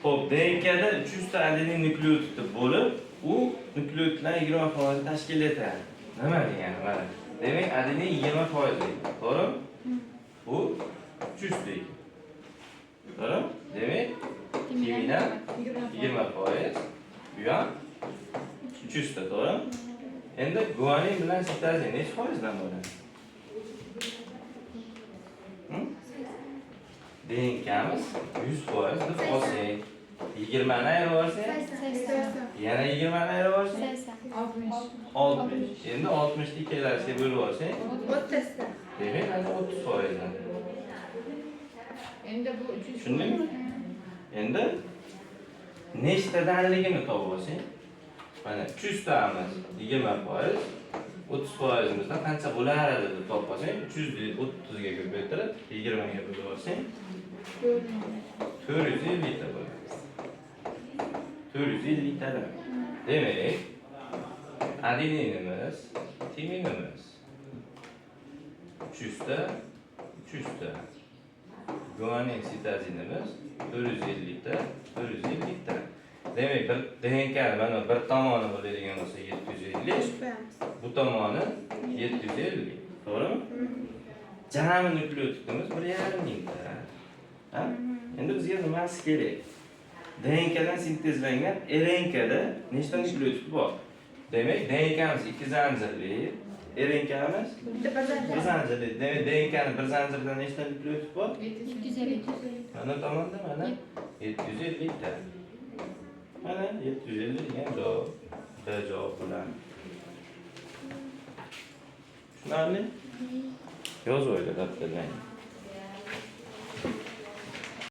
Xo'p, DNKda 300 ta adenin nukleotidi bo'lib, u nukleotlar 20% tashkil etadi. Nima degani? Mana. Demak, adenin 20%. To'g'rimi? Bu 300 ta. To'g'rimi? Demak, timina 20%, bu ham 300 ta, to'g'rimi? Endi guanin bilan sitazin necha foizdan bo'ladi? DNK'miz 100% deb olsak, 20 ni ayirib olsak, yana 20 ni ayirib olsak, 60. Endi 60 ni ikkalasiga bo'lib olsak, 30 ta. demak, ana 30%dan. Endi bu 300. Tushundingmi? Endi nechta danligini topib olsak, mana 300 tamiz 20%, 30%imizdan qancha bo'lar edi deb topib olsak, 300 ni 30 ga ko'paytirib, 20 ga bo'lib olsak, 450 ta bo'ladi. 450 ta. Demak, adeninimiz, timinimiz 300 ta, 300 ta. Guanin, sitazinimiz 450 ta, 450 ta. Demak, bir DNK'ni mana bir tomoni bo'ladigan bo'lsa 750, bu tomoni 750. To'g'rimi? Jami nukleotidimiz 1,5 mingta. Ha? Endi bizga nimasi kerak? DNKdan sintezlangan RNKda nechta nukleotid bor? Demak, DNKmiz 2 zanjirli, RNKmiz 1 zanjirli. Demak, DNKning bir zanjirida nechta nukleotid bor? 750. Mana tomonda mana 750 ta. Mana 750 degan javob. B javob bo'ladi. Tushunarli? Yozib o'yla daftarlarga.